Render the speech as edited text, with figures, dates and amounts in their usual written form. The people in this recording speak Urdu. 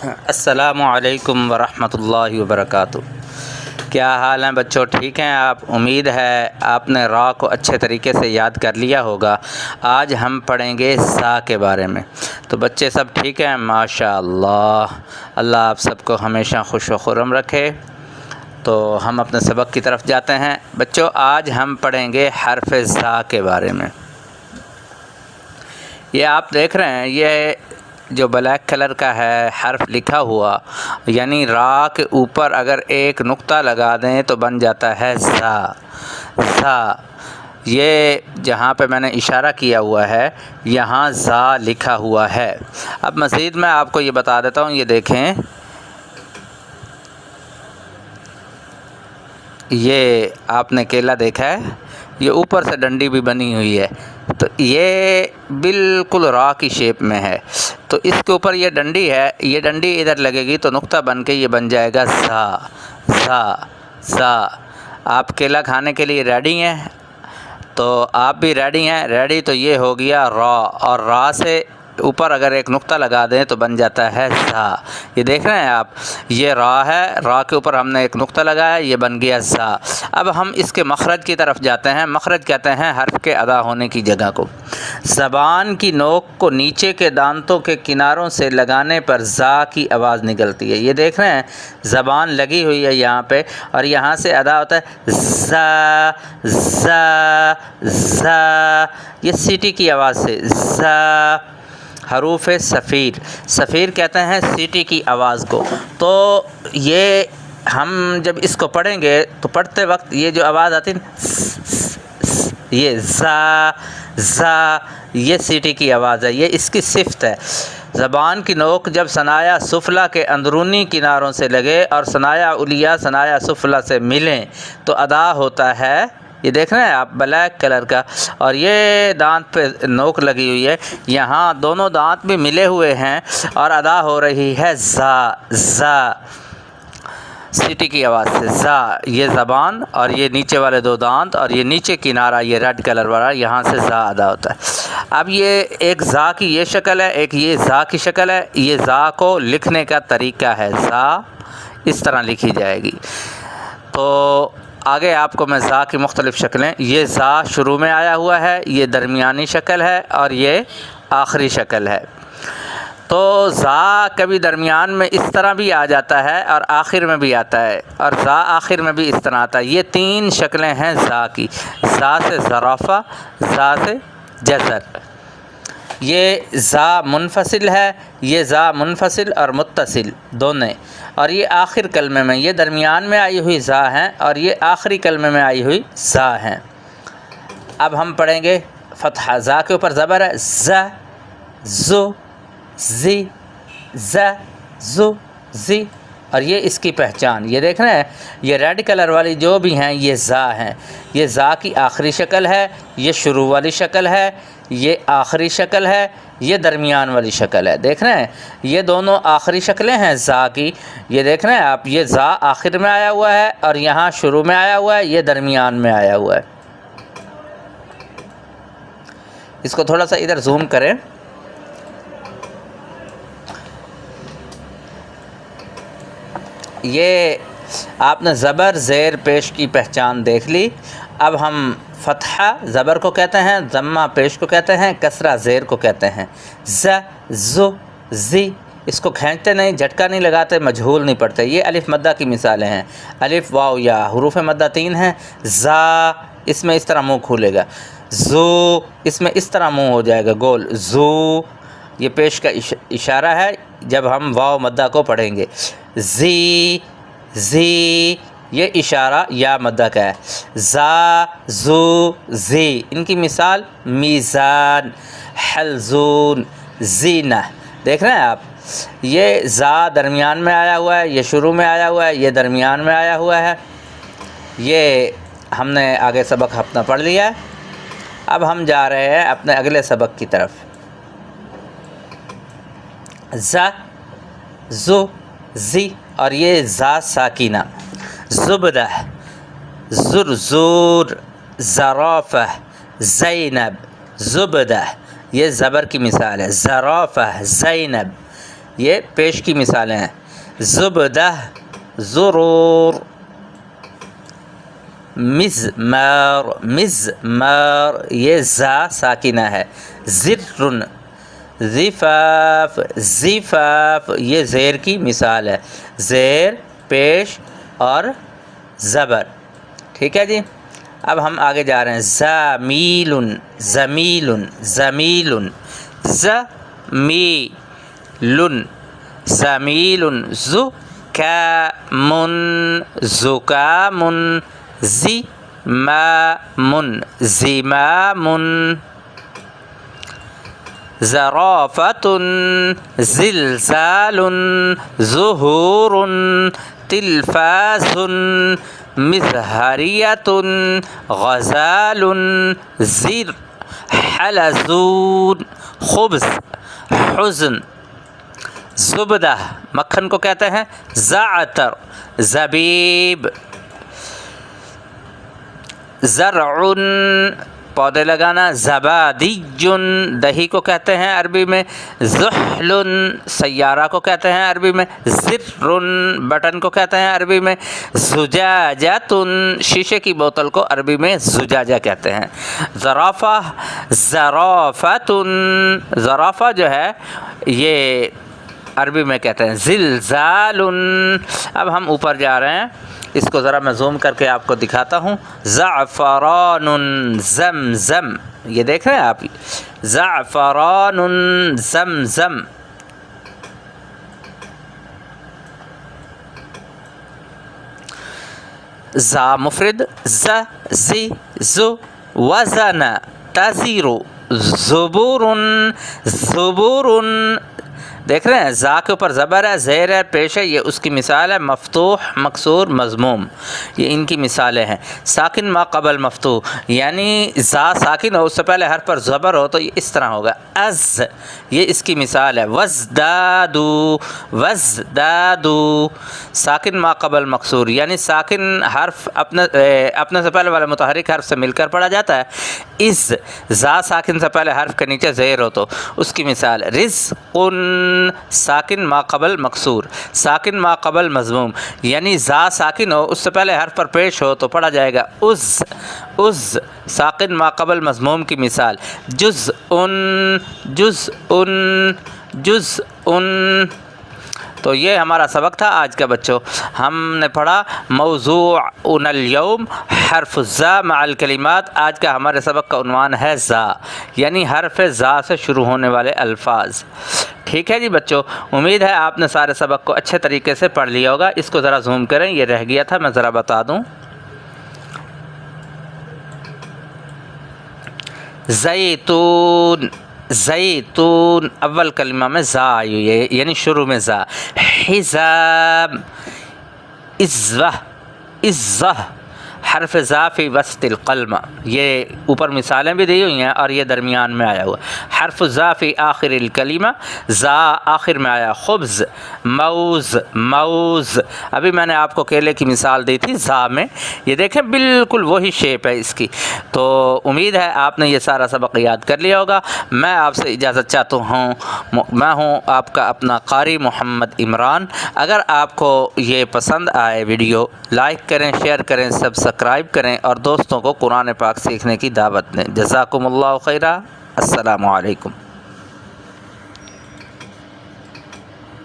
السلام علیکم ورحمۃ اللہ وبرکاتہ۔ کیا حال ہیں بچوں؟ ٹھیک ہیں آپ؟ امید ہے آپ نے را کو اچھے طریقے سے یاد کر لیا ہوگا۔ آج ہم پڑھیں گے زا کے بارے میں۔ تو بچے سب ٹھیک ہیں؟ ماشاء اللہ۔ اللہ آپ سب کو ہمیشہ خوش و خرم رکھے۔ تو ہم اپنے سبق کی طرف جاتے ہیں۔ بچوں آج ہم پڑھیں گے حرف زا کے بارے میں۔ یہ آپ دیکھ رہے ہیں، یہ جو بلیک کلر کا ہے حرف لکھا ہوا، یعنی را کے اوپر اگر ایک نقطہ لگا دیں تو بن جاتا ہے زا۔ زا یہ جہاں پہ میں نے اشارہ کیا ہوا ہے یہاں زا لکھا ہوا ہے۔ اب مزید میں آپ کو یہ بتا دیتا ہوں، یہ دیکھیں، یہ آپ نے کیلا دیکھا ہے، یہ اوپر سے ڈنڈی بھی بنی ہوئی ہے، تو یہ بالکل را کی شیپ میں ہے۔ تو اس کے اوپر یہ ڈنڈی ہے، یہ ڈنڈی ادھر لگے گی تو نقطہ بن کے یہ بن جائے گا زا۔ زا زا۔ آپ کیلا کھانے کے لیے ریڈی ہیں؟ تو آپ بھی ریڈی ہیں؟ ریڈی تو یہ ہو گیا را، اور را سے اوپر اگر ایک نقطہ لگا دیں تو بن جاتا ہے زا۔ یہ دیکھ رہے ہیں آپ، یہ را ہے، را کے اوپر ہم نے ایک نقطہ لگایا، یہ بن گیا زا۔ اب ہم اس کے مخرج کی طرف جاتے ہیں۔ مخرج کہتے ہیں حرف کے ادا ہونے کی جگہ کو۔ زبان کی نوک کو نیچے کے دانتوں کے کناروں سے لگانے پر زا کی آواز نکلتی ہے۔ یہ دیکھ رہے ہیں، زبان لگی ہوئی ہے یہاں پہ، اور یہاں سے ادا ہوتا ہے زا زا زا، یہ سیٹی کی آواز سے زا۔ حروف صفیر، صفیر کہتے ہیں سیٹی کی آواز کو۔ تو یہ ہم جب اس کو پڑھیں گے تو پڑھتے وقت یہ جو آواز آتی ہے یہ زا زا، یہ سیٹی کی آواز ہے، یہ اس کی صفت ہے۔ زبان کی نوک جب ثنایا سفلی کے اندرونی کناروں سے لگے اور ثنایا علیٰ ثنایا سفلی سے ملیں تو ادا ہوتا ہے، یہ دیکھ رہے ہیں آپ بلیک کلر کا، اور یہ دانت پہ نوک لگی ہوئی ہے، یہاں دونوں دانت بھی ملے ہوئے ہیں اور ادا ہو رہی ہے زا زا، سیٹی کی آواز سے زا۔ یہ زبان اور یہ نیچے والے دو دانت اور یہ نیچے کنارہ یہ ریڈ کلر والا، یہاں سے زا ادا ہوتا ہے۔ اب یہ ایک زا کی یہ شکل ہے، ایک یہ زا کی شکل ہے۔ یہ زا کو لکھنے کا طریقہ ہے، زا اس طرح لکھی جائے گی۔ تو آگے آپ کو میں زا کی مختلف شکلیں، یہ زا شروع میں آیا ہوا ہے، یہ درمیانی شکل ہے اور یہ آخری شکل ہے۔ تو زا کبھی درمیان میں اس طرح بھی آ جاتا ہے اور آخر میں بھی آتا ہے، اور زا آخر میں بھی اس طرح آتا ہے۔ یہ تین شکلیں ہیں زا کی، زا سے زرافہ، زا سے جزر۔ یہ زا منفصل ہے، یہ زا منفصل اور متصل دونوں، اور یہ آخر کلمے میں، یہ درمیان میں آئی ہوئی زا ہیں اور یہ آخری کلمے میں آئی ہوئی زا ہیں۔ اب ہم پڑھیں گے فتحہ۔ زا کے اوپر زبر ہے، ز زو زی، ز زو زی، اور یہ اس کی پہچان، یہ دیکھ رہے ہیں، یہ ریڈ کلر والی جو بھی ہیں یہ زا ہیں۔ یہ زا کی آخری شکل ہے، یہ شروع والی شکل ہے، یہ آخری شکل ہے، یہ درمیان والی شکل ہے۔ دیکھ رہے ہیں، یہ دونوں آخری شکلیں ہیں زا کی۔ یہ دیکھ رہے ہیں آپ، یہ زا آخر میں آیا ہوا ہے اور یہاں شروع میں آیا ہوا ہے، یہ درمیان میں آیا ہوا ہے۔ اس کو تھوڑا سا ادھر زوم کریں۔ یہ آپ نے زبر زیر پیش کی پہچان دیکھ لی۔ اب ہم فتحہ زبر کو کہتے ہیں، ضمہ پیش کو کہتے ہیں، کسرہ زیر کو کہتے ہیں۔ ز زو زی، اس کو کھینچتے نہیں، جھٹکا نہیں لگاتے، مجہول نہیں پڑھتے۔ یہ الف مدہ کی مثالیں ہیں، الف واو یا، حروف مدہ 3 ہیں۔ زا اس میں اس طرح منہ کھولے گا، زو اس میں اس طرح منہ ہو جائے گا گول، زو یہ پیش کا اشارہ ہے جب ہم واو مدہ کو پڑھیں گے۔ زی زی یہ اشارہ یا مدہ کا ہے۔ زا زو زی، ان کی مثال میزان، حلزون، زینہ۔ دیکھ رہے ہیں آپ، یہ زا درمیان میں آیا ہوا ہے، یہ شروع میں آیا ہوا ہے، یہ درمیان میں آیا ہوا ہے۔ یہ ہم نے آگے سبق اپنا پڑھ لیا ہے۔ اب ہم جا رہے ہیں اپنے اگلے سبق کی طرف۔ ز زو زی، اور یہ زا ساکینہ۔ زبدہ، زرزور، زرافہ، زینب، زبدہ، یہ زبر کی مثال ہے۔ زرافہ، زینب، یہ پیش کی مثالیں ہیں. زبدہ، ضرور، مزمار، مزمار، یہ زا ساکنہ ہے. زر، زفاف، زفاف، یہ زیر کی مثال ہے. زیر، پیش اور زبر. ٹھیک ہے جی. اب ہم آگے جا رہے ہیں. زمیل، زمیل، زمیل، زمیل، زمیل، زکام، زکام، زمام، زمام، زرافة، زلزال، ظهور، تلفاز، مزهرية، غزال، زر، حلزون، خبز، حزن. زبدہ مکھن کو کہتے ہیں. زعتر، زبیب. زرع، پودے لگانا. زبادی، دہی کو کہتے ہیں عربی میں. زحل، سیارہ کو کہتے ہیں عربی میں. زر، بٹن کو کہتے ہیں عربی میں. زجاجۃ، شیشے کی بوتل کو عربی میں زجاجہ کہتے ہیں. زرافہ، زرافۃ، زرافہ جو ہے یہ عربی میں کہتے ہیں زلزال. اب ہم اوپر جا رہے ہیں، اس کو ذرا میں زوم کر کے آپ کو دکھاتا ہوں. زعفران، زمزم، یہ دیکھ رہے ہیں آپ. زعفران، زمزم. زا مفرد، ز، زی، زو، وزن، تزیر، زبور، زبور. دیکھ رہے ہیں زا کے اوپر زبر ہے، زیر ہے، پیش ہے. یہ اس کی مثال ہے. مفتوح، مکسور، مضموم، یہ ان کی مثالیں ہیں. ساکن ما قبل مفتوح، یعنی زا ساکن ہو، اس سے پہلے حرف پر زبر ہو تو یہ اس طرح ہوگا. از، یہ اس کی مثال ہے. وزدادو، وزدادو. ساکن ما قبل مکسور، یعنی ساکن حرف اپنے سے پہلے والے متحرک حرف سے مل کر پڑھا جاتا ہے. از، زا ساکن سے پہلے حرف کے نیچے زیر ہو تو اس کی مثال. رزق، ساکن ما قبل مکسور، ساکن ما قبل مضموم، یعنی زا ساکن ہو، اس سے پہلے حرف پر پیش ہو تو پڑھا جائے گا از. از، ساکن ما قبل مضموم کی مثال. جزء، جزء، جزء. تو یہ ہمارا سبق تھا آج کا بچوں. ہم نے پڑھا موضوعنا اليوم حرف الزا مع الکلمات. آج کا ہمارے سبق کا عنوان ہے زا، یعنی حرف زا سے شروع ہونے والے الفاظ. ٹھیک ہے جی بچوں، امید ہے آپ نے سارے سبق کو اچھے طریقے سے پڑھ لیا ہوگا. اس کو ذرا زوم کریں، یہ رہ گیا تھا میں ذرا بتا دوں. زیتون، زیتون، اول کلمہ میں زا آئی ہوئی ہے، یعنی شروع میں زا. حزام، عزوہ، عزہ، حرف زا فی وسط القلمہ. یہ اوپر مثالیں بھی دی ہوئی ہیں اور یہ درمیان میں آیا ہوا. حرف زا فی آخر الکلمہ، زا آخر میں آیا. خبز، موز، موز. ابھی میں نے آپ کو کیلے کی مثال دی تھی زا میں، یہ دیکھیں بالکل وہی شیپ ہے اس کی. تو امید ہے آپ نے یہ سارا سبق یاد کر لیا ہوگا. میں آپ سے اجازت چاہتا ہوں. میں ہوں آپ کا اپنا قاری محمد عمران. اگر آپ کو یہ پسند آئے ویڈیو، لائک کریں، شیئر کریں، سبسکرائب کریں اور دوستوں کو قرآن پاک سیکھنے کی دعوت دیں. جزاکم اللہ خیرہ. السلام علیکم.